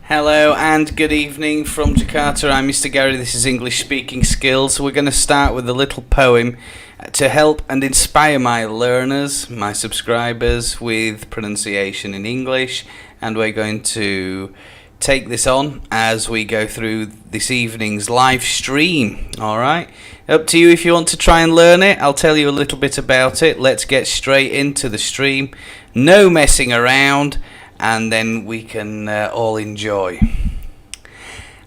Hello and good evening from Jakarta. I'm Mr. Gary. This is English Speaking Skills. We're going to start with a little poem to help and inspire my learners, my subscribers, with pronunciation in English. And we're going to take this on as we go through this evening's live stream. Alright, up to you if you want to try and learn it. I'll tell you a little bit about it. Let's get straight into the stream. No messing around, and then we can all enjoy.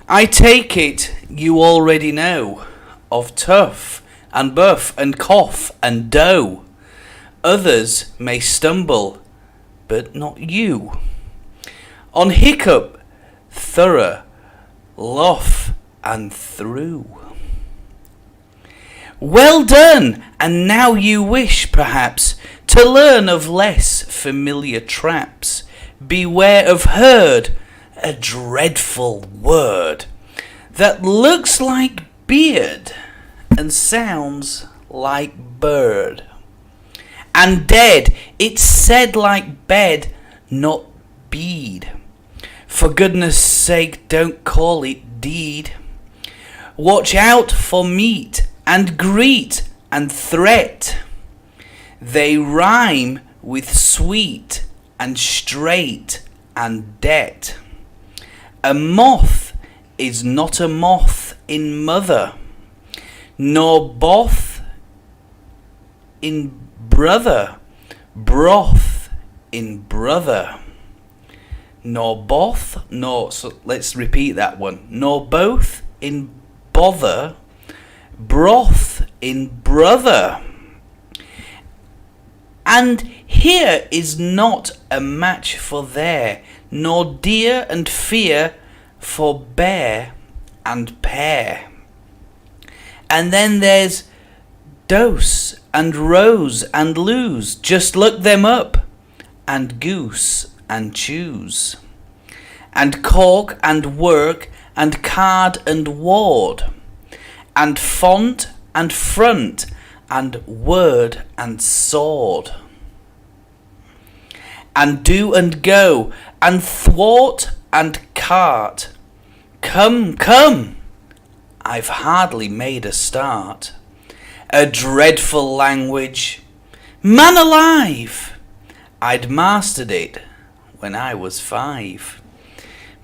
I take it you already know of tough and buff and cough and dough. Others may stumble, but not you. On hiccup, thorough, luff and through. Well done, and now you wish, perhaps, to learn of less familiar traps. Beware of herd, a dreadful word that looks like beard and sounds like bird. And dead, it's said like bed, not bead. For goodness sake, don't call it deed. Watch out for meat and greet and threat. They rhyme with sweet and straight and debt. A moth is not a moth in mother, nor both in brother, broth in brother. Nor both, nor, so let's repeat that one. Nor both in bother, broth in brother. And here is not a match for there, nor dear and fear for bear and pear. And then there's dose and rose and lose, just look them up, and goose and choose. And cork and work and card and ward, and font and front and word and sword. And do and go and thwart and cart. Come, come, I've hardly made a start. A dreadful language, man alive, I'd mastered it when I was 5.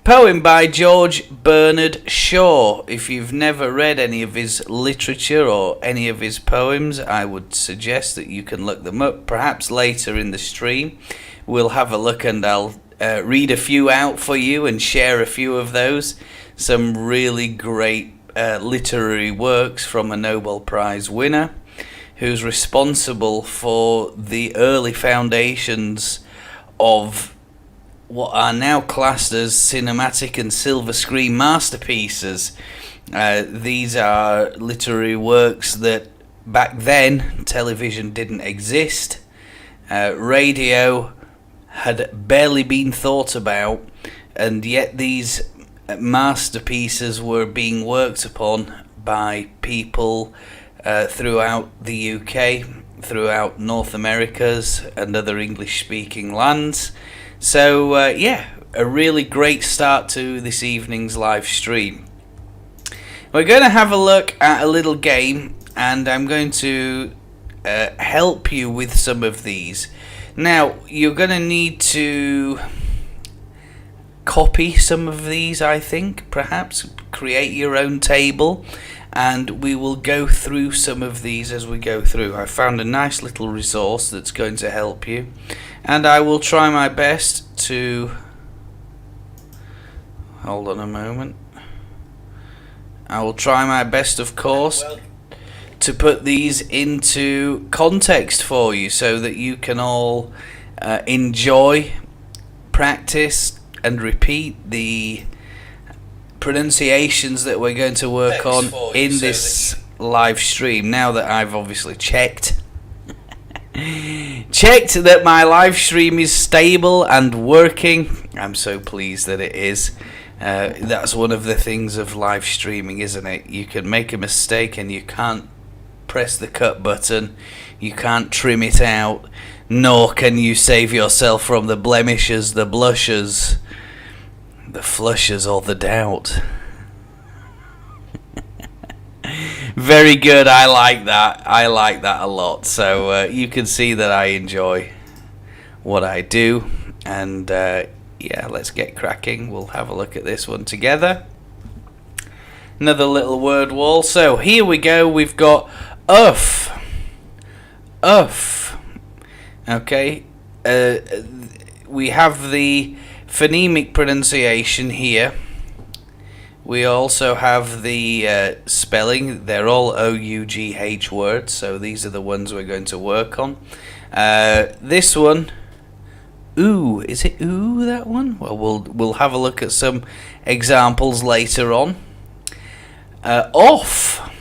Poem by George Bernard Shaw. If you've never read any of his literature or any of his poems, I would suggest that you can look them up. Perhaps later in the stream we'll have a look and I'll read a few out for you and share a few of those. Some really great literary works from a Nobel Prize winner who's responsible for the early foundations of what are now classed as cinematic and silver screen masterpieces. These are literary works that back then television didn't exist. Radio had barely been thought about, and yet these masterpieces were being worked upon by people throughout the UK, throughout North Americas and other English-speaking lands. So, a really great start to this evening's live stream. We're going to have a look at a little game, and I'm going to help you with some of these. Now, you're going to need to copy some of these, I think, perhaps. Create your own table, and we will go through some of these as we go through. I found a nice little resource that's going to help you. And I will try my best to... Hold on a moment. I will try my best, of course, to put these into context for you so that you can all enjoy, practice and repeat the pronunciations that we're going to work on in this live stream. Now that I've obviously checked that my live stream is stable and working. I'm so pleased that it is. That's one of the things of live streaming, isn't it? You can make a mistake and you can't press the cut button, you can't trim it out, nor can you save yourself from the blemishes, the blushes, The flushers or the doubt. Very good. I like that. I like that a lot. So you can see that I enjoy what I do. And yeah, let's get cracking. We'll have a look at this one together. Another little word wall. So here we go. We've got uff. Uff. Okay. We have the phonemic pronunciation here. We also have the spelling. They're all ough words, so these are the ones we're going to work on. This one, ooh, is it ooh, that one? Well, we'll have a look at some examples later on. Off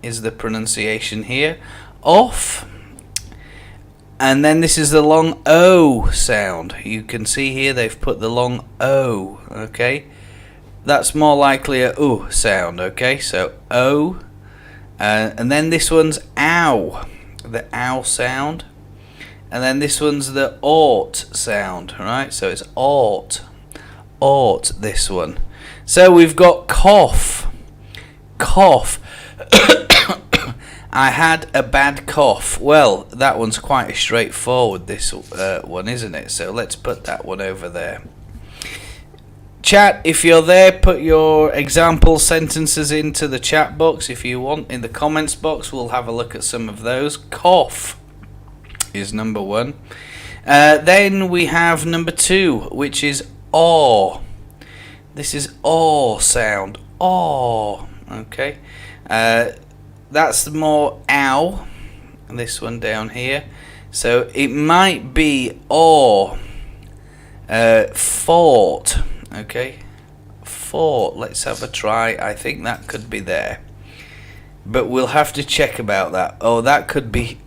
is the pronunciation here. Off. And then this is the long O sound. You can see here they've put the long O, okay? That's more likely a ooh sound, okay? So O, and then this one's ow, the ow sound, and then this one's the ought sound, right? So it's ought, this one. So we've got cough, cough. I had a bad cough. Well, that one's quite straightforward, this one, isn't it? So let's put that one over there. Chat, if you're there, put your example sentences into the chat box if you want. In the comments box, we'll have a look at some of those. Cough is number one. Then we have number two, which is aw. This is aw sound. Aw. Okay. That's the more ow. This one down here. So it might be aw. Fought. Okay, fought. Let's have a try. I think that could be there, but we'll have to check about that. Oh, that could be.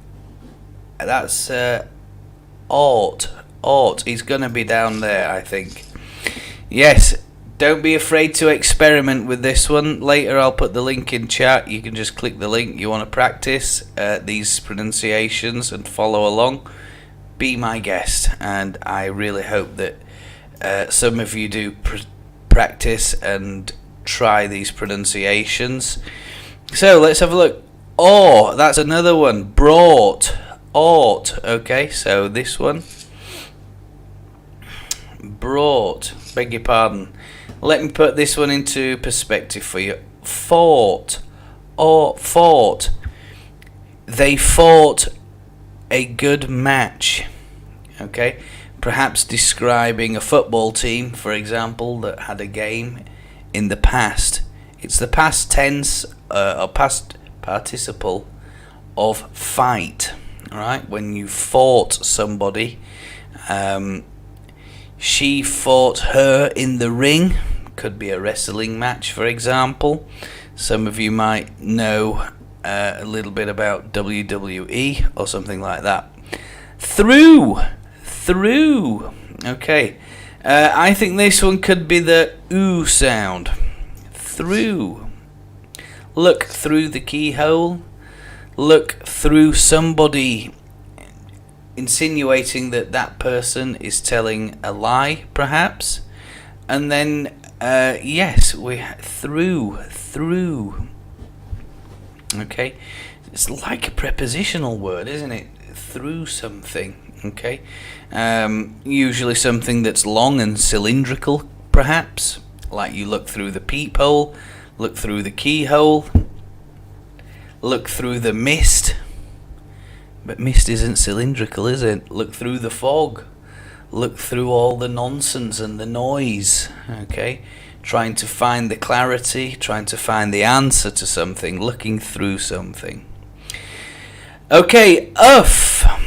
That's ought. Ought. He's gonna be down there, I think. Yes. Don't be afraid to experiment with this one. Later, I'll put the link in chat. You can just click the link. You want to practice these pronunciations and follow along. Be my guest, and I really hope that. Some of you do practice and try these pronunciations. So let's have a look. Oh, that's another one. Brought. Ought. Okay, so this one. Brought. Beg your pardon. Let me put this one into perspective for you. Fought. Or fought. They fought a good match. Okay. Perhaps describing a football team, for example, that had a game in the past. It's the past tense or past participle of fight. All right, when you fought somebody, she fought her in the ring. Could be a wrestling match, for example. Some of you might know a little bit about WWE or something like that. Through. Okay. I think this one could be the ooh sound. Through. Look through the keyhole. Look through somebody, insinuating that that person is telling a lie, perhaps. And then, yes, we through. Okay. It's like a prepositional word, isn't it? Through something. Okay, usually something that's long and cylindrical, perhaps, like you look through the peephole, look through the keyhole, look through the mist, but mist isn't cylindrical, is it? Look through the fog, look through all the nonsense and the noise, okay, trying to find the clarity, trying to find the answer to something, looking through something. Okay, uff.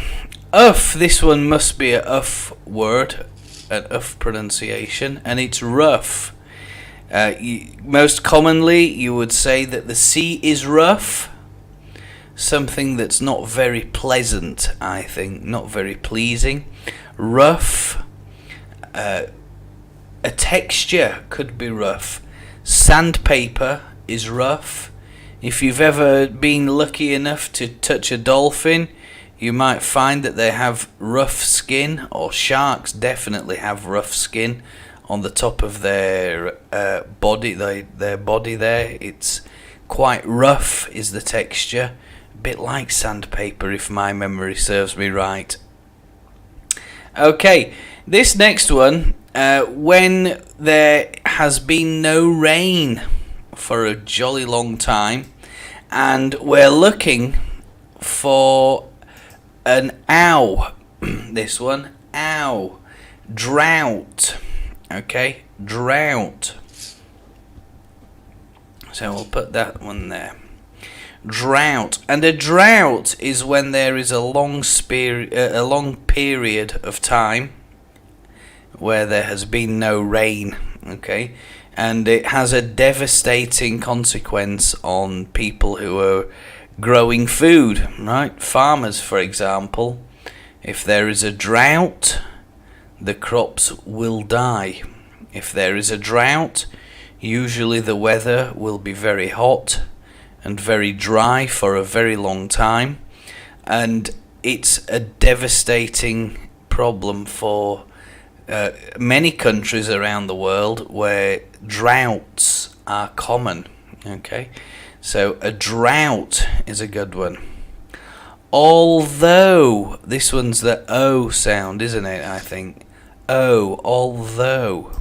Uff, this one must be a uff word, an uff pronunciation, and it's rough. Most commonly, you would say that the sea is rough, something that's not very pleasant, I think, not very pleasing. Rough, a texture could be rough. Sandpaper is rough. If you've ever been lucky enough to touch a dolphin, you might find that they have rough skin, or sharks definitely have rough skin on the top of their body, their body there. It's quite rough is the texture, a bit like sandpaper if my memory serves me right. Okay, this next one, when there has been no rain for a jolly long time and we're looking for an ough. This one, ough. Drought. Okay, drought. So we'll put that one there. Drought. And a drought is when there is a long period of time where there has been no rain. Okay, and it has a devastating consequence on people who are growing food, right? Farmers, for example. If there is a drought, the crops will die. If there is a drought, usually the weather will be very hot and very dry for a very long time, and it's a devastating problem for many countries around the world where droughts are common. Okay, so a drought is a good one. Although, this one's the O sound, isn't it? I think. Oh, although.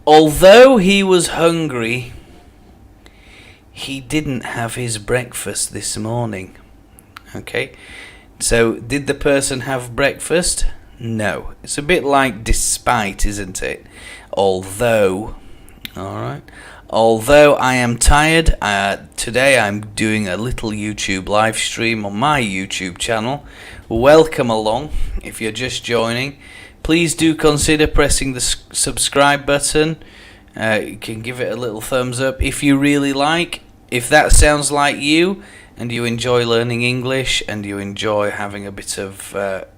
Although he was hungry, he didn't have his breakfast this morning. Okay, so did the person have breakfast? No. It's a bit like despite, isn't it? Although, alright. Although I am tired, today I'm doing a little YouTube live stream on my YouTube channel. Welcome along. If you're just joining, please do consider pressing the subscribe button. You can give it a little thumbs up if you really like. If that sounds like you and you enjoy learning English and you enjoy having a bit of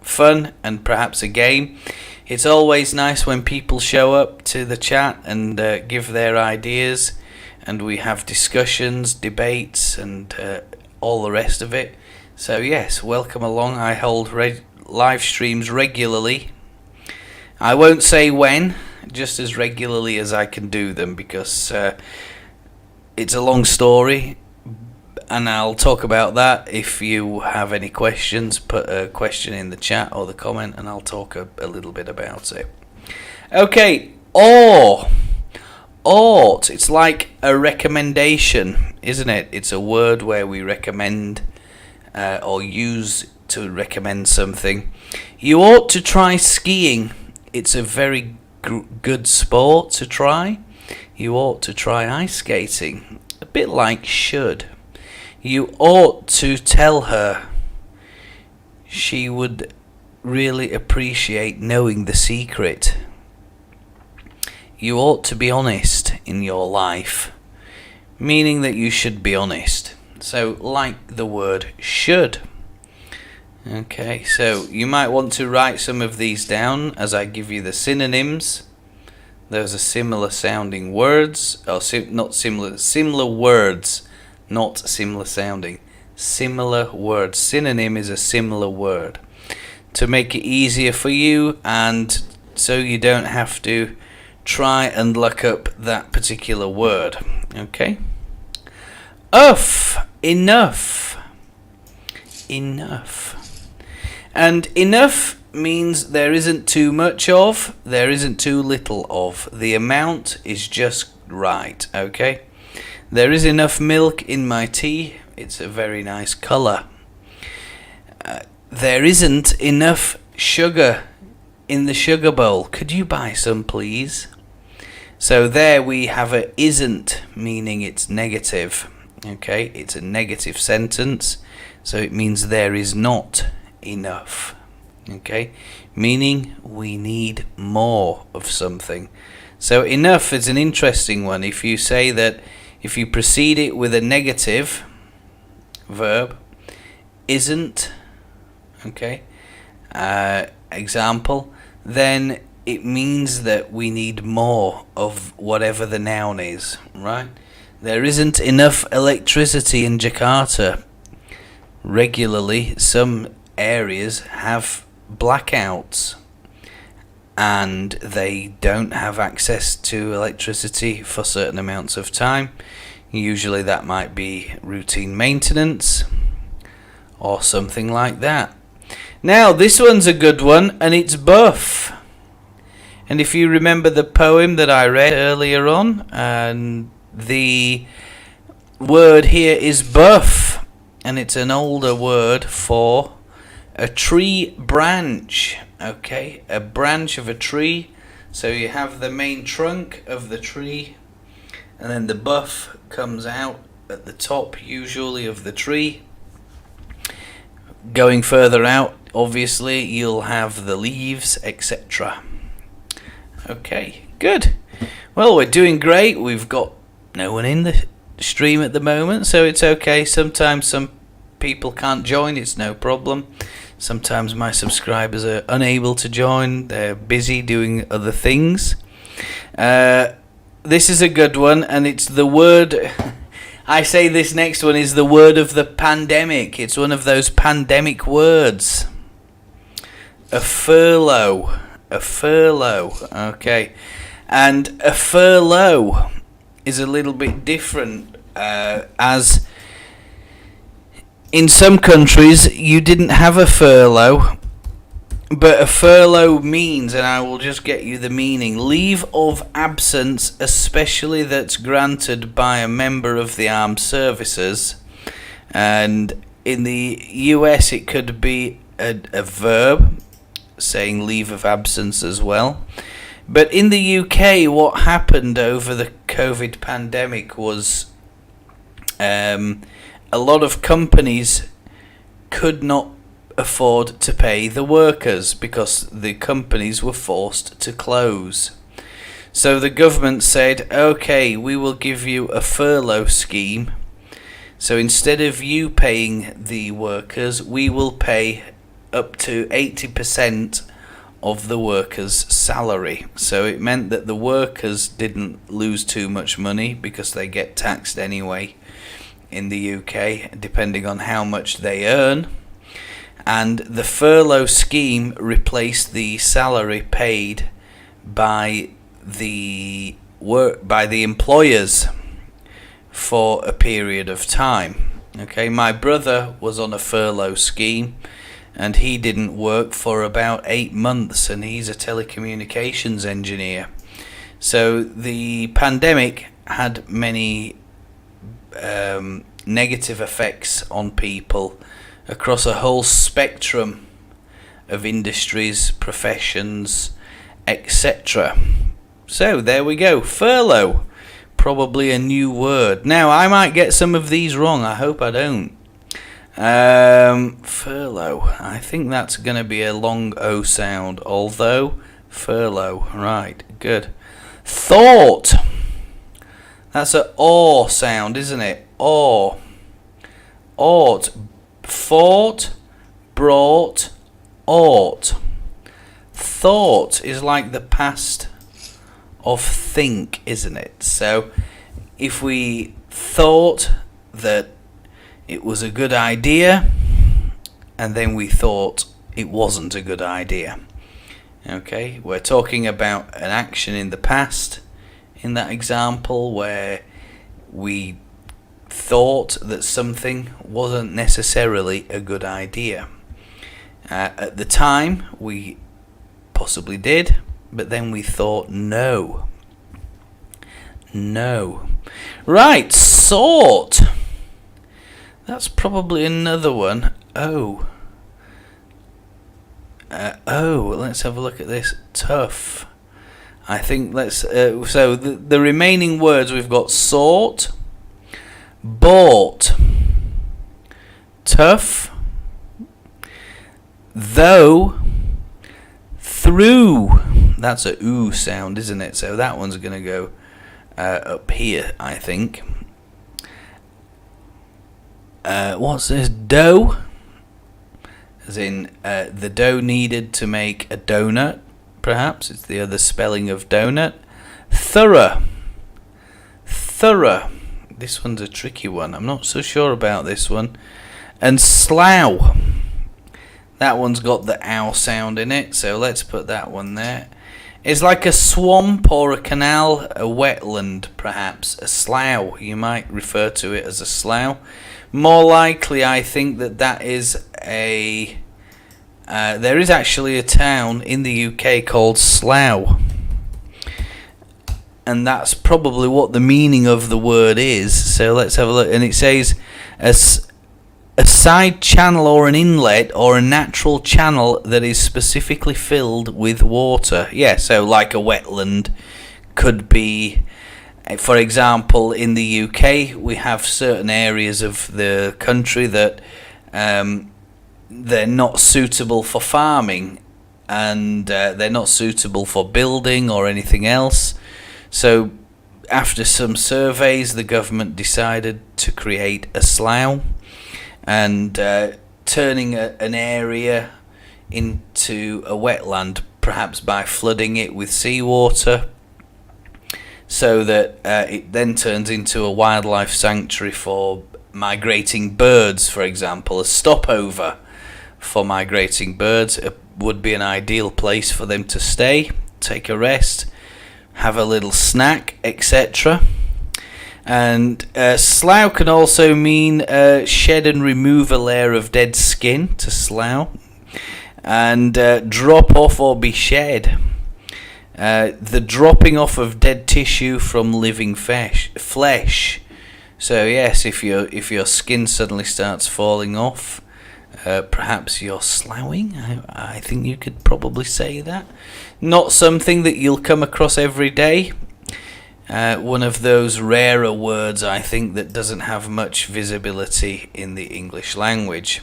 fun and perhaps a game, it's always nice when people show up to the chat and give their ideas, and we have discussions, debates, and all the rest of it. So yes, welcome along. I hold live streams regularly. I won't say when, just as regularly as I can do them, because it's a long story, and I'll talk about that. If you have any questions, put a question in the chat or the comment, and I'll talk a little bit about it. Okay, or, ought. It's like a recommendation, isn't it? It's a word where we recommend or use to recommend something. You ought to try skiing. It's a very good sport to try. You ought to try ice skating. A bit like should. You ought to tell her. She would really appreciate knowing the secret. You ought to be honest in your life, meaning that you should be honest. So, like the word should. Okay, so you might want to write some of these down as I give you the synonyms. Those are similar sounding words, or similar words. Not similar sounding. Similar words. Synonym is a similar word. To make it easier for you, and so you don't have to try and look up that particular word. Okay? Enough. Enough. And enough means there isn't too much of, there isn't too little of. The amount is just right. Okay? There is enough milk in my tea. It's a very nice colour. There isn't enough sugar in the sugar bowl. Could you buy some, please? So there we have a isn't, meaning it's negative. Okay, it's a negative sentence. So it means there is not enough. Okay, meaning we need more of something. So enough is an interesting one. If you say that, if you precede it with a negative verb, isn't, okay, example, then it means that we need more of whatever the noun is, right? There isn't enough electricity in Jakarta. Regularly, some areas have blackouts. and they don't have access to electricity for certain amounts of time. Usually that might be routine maintenance or something like that. Now this one's a good one, and it's buff. And if you remember the poem that I read earlier on, and the word here is buff, and it's an older word for a tree branch. Okay, a branch of a tree. So you have the main trunk of the tree, and then the buff comes out at the top, usually, of the tree. Going further out, obviously, you'll have the leaves, etc. Okay, good. Well, we're doing great. We've got no one in the stream at the moment, so it's okay. Sometimes some people can't join, it's no problem. Sometimes my subscribers are unable to join, they're busy doing other things. This is a good one, and it's the word... I say this next one is the word of the pandemic. It's one of those pandemic words. A furlough. A furlough. Okay. And a furlough is a little bit different, as in some countries you didn't have a furlough, but a furlough means, and I will just get you the meaning, leave of absence, especially that's granted by a member of the armed services. And in the US it could be a verb, saying leave of absence as well. But in the UK, what happened over the COVID pandemic was a lot of companies could not afford to pay the workers because the companies were forced to close. So the government said, okay, we will give you a furlough scheme. So instead of you paying the workers, we will pay up to 80% of the workers' salary. So it meant that the workers didn't lose too much money because they get taxed anyway in the UK, depending on how much they earn. And the furlough scheme replaced the salary paid by the employers for a period of time. Okay, my brother was on a furlough scheme, and he didn't work for about 8 months, and he's a telecommunications engineer. So the pandemic had many negative effects on people across a whole spectrum of industries, professions, etc. So there we go, furlough, probably a new word. Now I might get some of these wrong, I hope I don't. Furlough, I think that's going to be a long O sound, although furlough, right, good. Thought, that's a aw sound, isn't it? Aw. Ought, fought, brought, ought. Thought is like the past of think, isn't it? So if we thought that it was a good idea, and then we thought it wasn't a good idea. Okay, we're talking about an action in the past in that example where we thought that something wasn't necessarily a good idea. At the time we possibly did, but then we thought no. Right, sort. That's probably another one. Let's have a look at this. Tough. I think let's so the remaining words, we've got sort, bought, tough, though, through. That's a ooh sound, isn't it? So that one's going to go up here, I think. What's this? Dough, as in the dough needed to make a donut, perhaps. It's the other spelling of donut. Thorough. This one's a tricky one. I'm not so sure about this one. And slough. That one's got the ow sound in it, so let's put that one there. It's like a swamp or a canal, a wetland perhaps, a slough. You might refer to it as a slough. More likely, I think that is a... there is actually a town in the UK called Slough. And that's probably what the meaning of the word is. So let's have a look. And it says a side channel or an inlet or a natural channel that is specifically filled with water. Yeah, so like a wetland could be, for example, in the UK we have certain areas of the country that they're not suitable for farming, and they're not suitable for building or anything else. So after some surveys, the government decided to create a slough, and turning an area into a wetland, perhaps by flooding it with seawater, so that it then turns into a wildlife sanctuary for migrating birds, for example. A stopover for migrating birds. It would be an ideal place for them to stay, take a rest, have a little snack, etc. And slough can also mean shed and remove a layer of dead skin, to slough, and drop off or be shed. The dropping off of dead tissue from living flesh. So yes, if your skin suddenly starts falling off, perhaps you're sloughing. I think you could probably say that. Not something that you'll come across every day. One of those rarer words, I think, that doesn't have much visibility in the English language.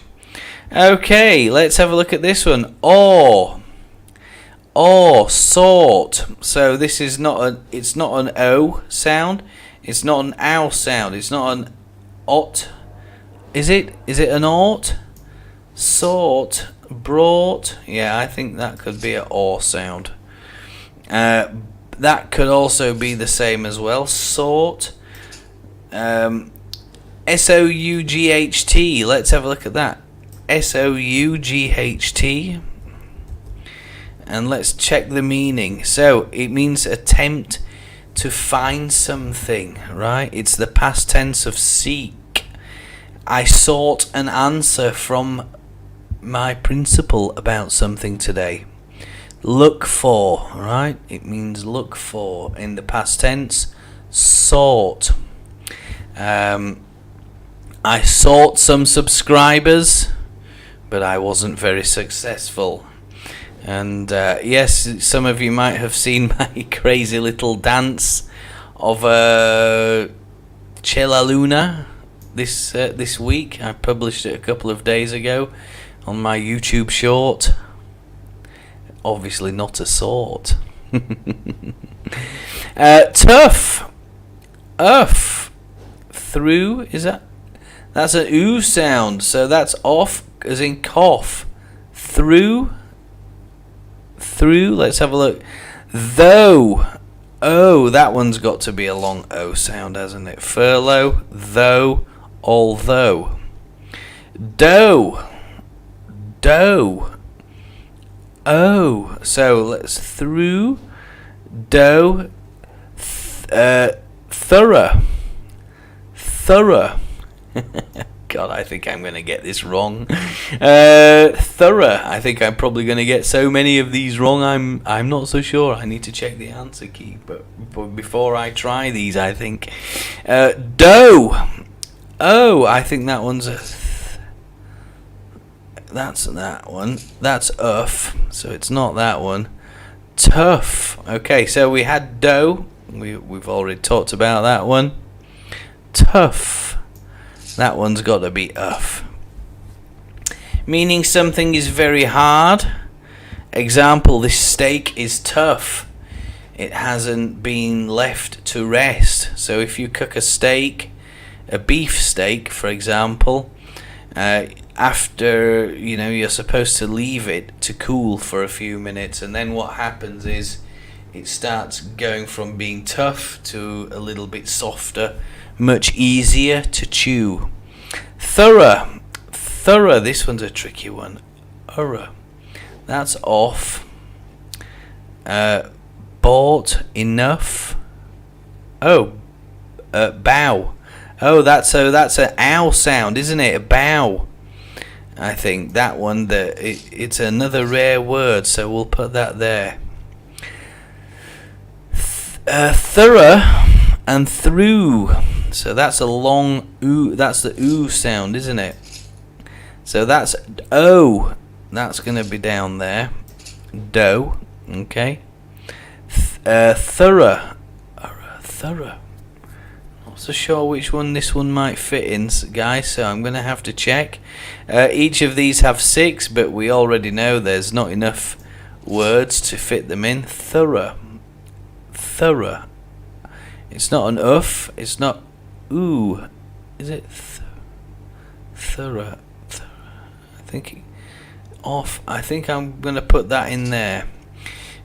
Okay, let's have a look at this one. Or, sort. So this is it's not an O sound. It's not an ow sound. It's not an ot. Is it? Is it an ort? Sort, brought. Yeah, I think that could be an or sound. That could also be the same as well. Sort. S-O-U-G-H-T. Let's have a look at that. S-O-U-G-H-T. And let's check the meaning. So it means attempt to find something, right? It's the past tense of seek. I sought an answer from my principal about something today. Look for, right? It means look for in the past tense. Sought. I sought some subscribers, but I wasn't very successful. And yes, some of you might have seen my crazy little dance of C'è la Luna this week. I published it a couple of days ago on my YouTube short. Obviously not a sort. Tough. Through, is that? That's an ough sound. So that's off as in cough. Through. Let's have a look. Though. Oh, that one's got to be a long O sound, hasn't it? Furlough. Though. Although. Dough. Oh, so let's through, dough, thorough. God, I think I'm going to get this wrong. Thorough. I think I'm probably going to get so many of these wrong. I'm not so sure. I need to check the answer key, but before I try these, I think dough. Oh, I think that one's a. That's that one. That's so it's not that one. Tough. Okay, so we had dough. We've already talked about that one. Tough. That one's got to be meaning something is very hard. Example, this steak is tough. It hasn't been left to rest. So if you cook a steak, a beef steak, for example, after, you're supposed to leave it to cool for a few minutes, and then what happens is it starts going from being tough to a little bit softer, much easier to chew. Thorough, this one's a tricky one. thorough. That's off. Bought. Enough. Oh, bow. Oh, that's an ow sound, isn't it? A bow. I think that one. It's another rare word, so we'll put that there. Thorough and through. So that's a long ooh. That's the ooh sound, isn't it? So that's O. That's going to be down there. Dough. Okay. Thorough. Thorough. Not so sure which one this one might fit in, guys. So I'm going to have to check. Each of these have 6, but we already know there's not enough words to fit them in. Thorough. Thorough. It's not an uff. It's not ooh. Is it thorough? I think I'm going to put that in there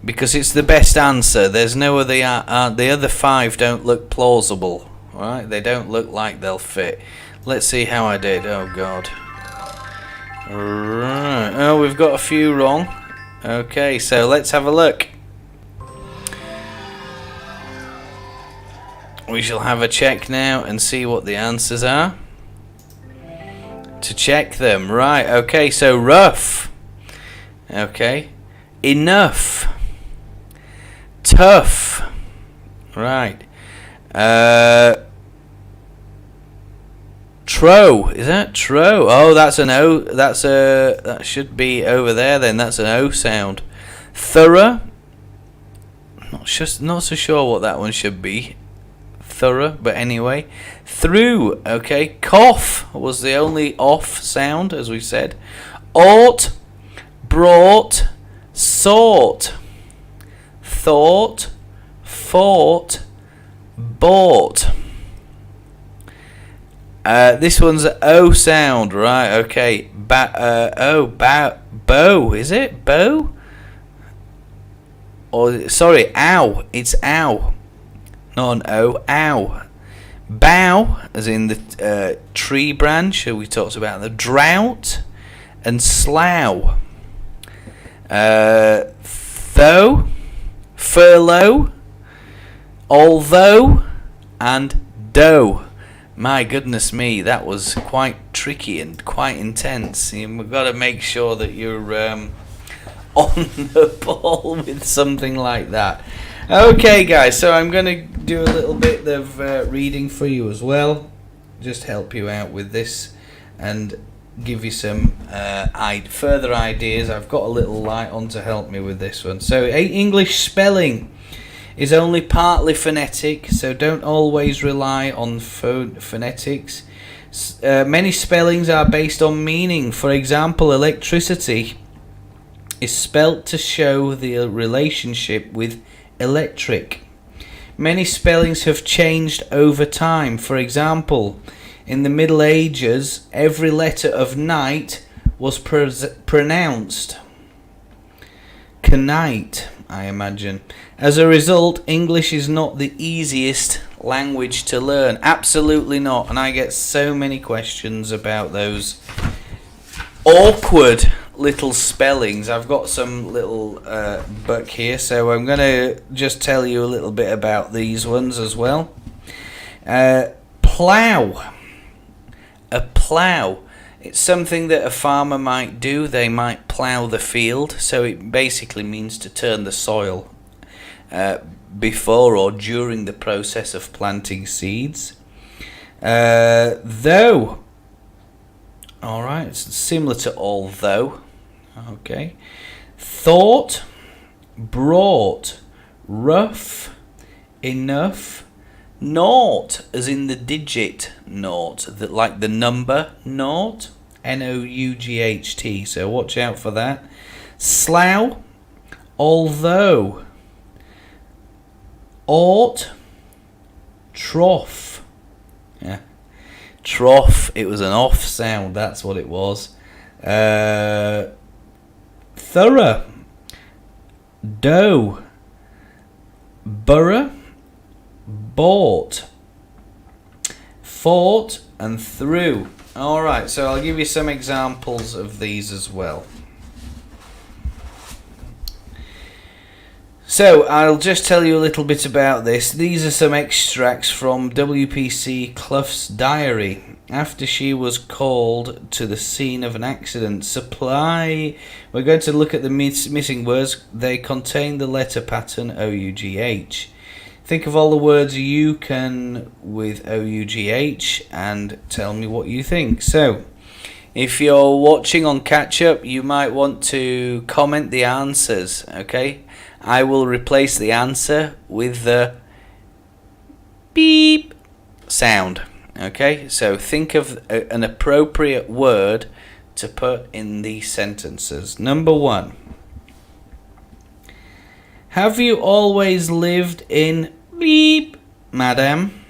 because it's the best answer. There's no other. The other 5 don't look plausible. Right? They don't look like they'll fit. Let's see how I did. Oh God. Right. Oh, we've got a few wrong. Okay, so let's have a look. We shall have a check now and see what the answers are. To check them. Right, okay, so rough. Okay. Enough. Tough. Right. Tro. Is that tro? Oh, that's an O. That should be over there then. That's an O sound. Thorough. Not so sure what that one should be. Thorough, but anyway. Through, okay. Cough was the only off sound, as we said. Ought, brought, sought, thought, fought, bought. This one's an O sound, right? Okay. Bow, is it? Bow? Or sorry, ow. It's ow. Not an O, ow. Bow, as in the tree branch, we talked about the drought, and slough. Though, furlough, although, and dough. My goodness me, that was quite tricky and quite intense. We've got to make sure that you're on the ball with something like that. Okay guys, so I'm going to do a little bit of reading for you as well, just help you out with this and give you some further ideas. I've got a little light on to help me with this one. So English spelling is only partly phonetic, so don't always rely on phonetics. Many spellings are based on meaning. For example, electricity is spelt to show the relationship with electric. Many spellings have changed over time. For example, in the Middle Ages, every letter of night was pronounced knight, I imagine. As a result, English is not the easiest language to learn. Absolutely not. And I get so many questions about those awkward little spellings. I've got some little book here, so I'm going to just tell you a little bit about these ones as well. Plough. A plough. It's something that a farmer might do. They might plough the field, so it basically means to turn the soil before or during the process of planting seeds. Though. Alright, it's similar to although. Okay. Thought, brought, rough, enough, naught, as in the digit naught, like the number naught, N-O-U-G-H-T, so watch out for that. Slough, although, ought, trough. Yeah. Trough, it was an off sound, that's what it was. Thorough, dough, borough, bought, fought, and through. Alright, so I'll give you some examples of these as well. So I'll just tell you a little bit about this. These are some extracts from WPC Clough's diary. After she was called to the scene of an accident, we're going to look at the missing words. They contain the letter pattern ough. Think of all the words you can with ough and tell me what you think. So, if you're watching on catch up, you might want to comment the answers, okay? I will replace the answer with the beep sound, okay? So think of an appropriate word to put in these sentences. Number 1. Have you always lived in beep, madam?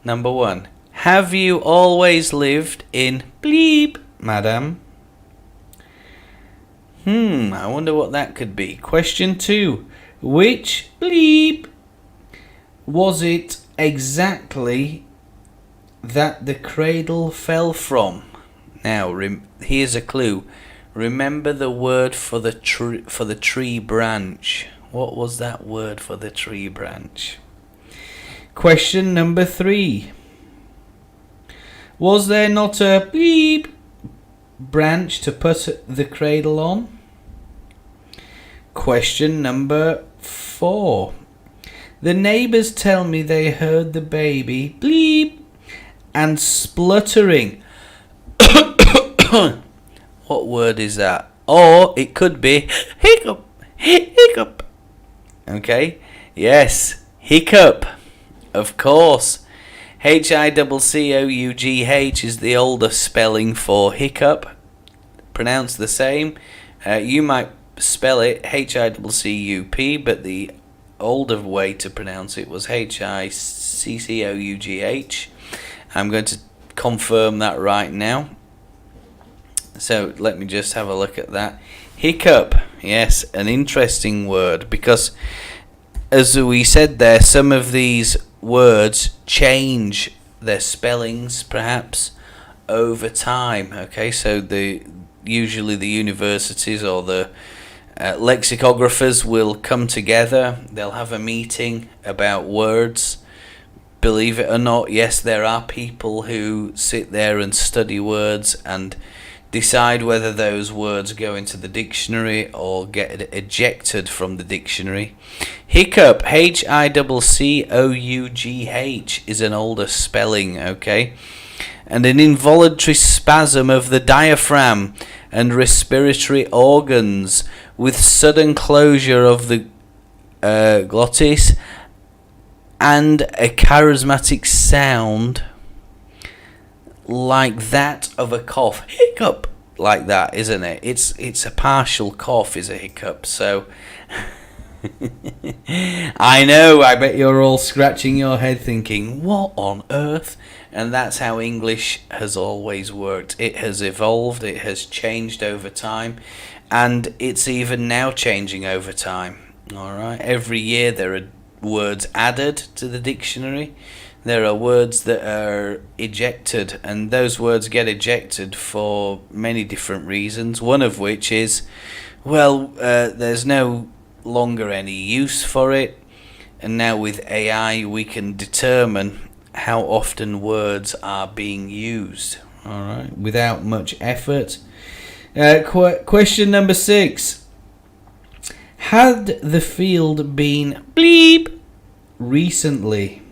Number 1. Have you always lived in bleep, madam? I wonder what that could be. Question 2. Which bleep was it exactly that the cradle fell from? Now, here's a clue. Remember the word for the tree branch. What was that word for the tree branch? Question number 3. Was there not a bleep branch to put the cradle on? Question number 4. The neighbours tell me they heard the baby bleep and spluttering. What word is that? Or it could be hiccup, hiccup. Okay? Yes, hiccup. Of course. HICCOUGH is the older spelling for hiccup. Pronounced the same. You might spell it HICCUP, but the older way to pronounce it was HICCOUGH. I'm going to confirm that right now. So let me just have a look at that. Hiccup. Yes, an interesting word, because as we said there, some of these words change their spellings perhaps over time. Okay, so usually the universities or the lexicographers will come together. They'll have a meeting about words. Believe it or not, yes, there are people who sit there and study words and decide whether those words go into the dictionary or get ejected from the dictionary. Hiccup, HICCOUGH, is an older spelling, okay? And an involuntary spasm of the diaphragm and respiratory organs with sudden closure of the glottis and a charismatic sound like that of a cough. Hiccup, like that, isn't it? It's a partial cough is a hiccup. So I know, I bet you're all scratching your head thinking, what on earth? And that's how English has always worked. It has evolved, it has changed over time, and it's even now changing over time. Alright, every year there are words added to the dictionary. There are words that are ejected, and those words get ejected for many different reasons, one of which is, there's no longer any use for it, and now with AI we can determine how often words are being used, alright, without much effort. Question number 6. Had the field been bleep recently?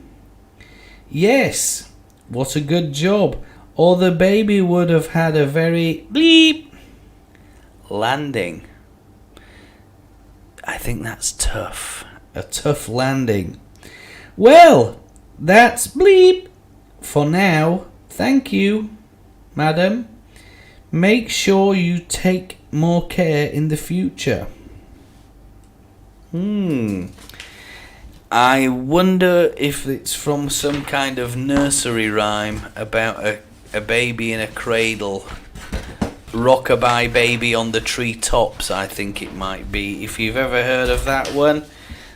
Yes, what a good job. Or the baby would have had a very bleep landing. I think that's tough. A tough landing. Well, that's bleep for now. Thank you, madam. Make sure you take more care in the future. I wonder if it's from some kind of nursery rhyme about a baby in a cradle. Rockabye baby on the treetops, I think it might be. If you've ever heard of that one,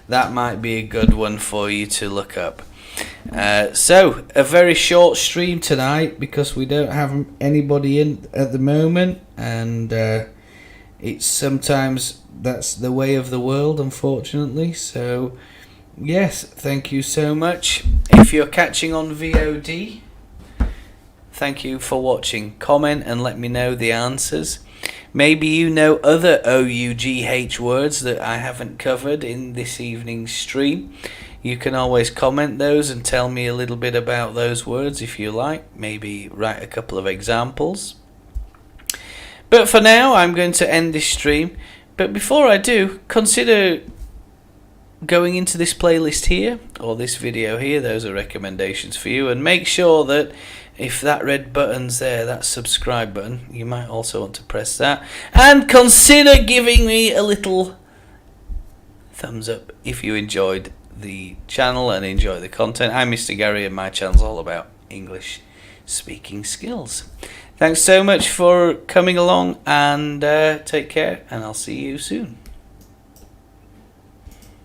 that might be a good one for you to look up. So, a very short stream tonight because we don't have anybody in at the moment, and it's sometimes that's the way of the world, unfortunately. So yes, thank you so much. If you're catching on VOD, thank you for watching. Comment and let me know the answers. Maybe you know other OUGH words that I haven't covered in this evening's stream. You can always comment those and tell me a little bit about those words if you like. Maybe write a couple of examples. But for now, I'm going to end this stream. But before I do, consider going into this playlist here, or this video here. Those are recommendations for you. And make sure that if that red button's there, that subscribe button, you might also want to press that. And consider giving me a little thumbs up if you enjoyed the channel and enjoy the content. I'm Mr. Gary and my channel's all about English speaking skills. Thanks so much for coming along, and take care, and I'll see you soon.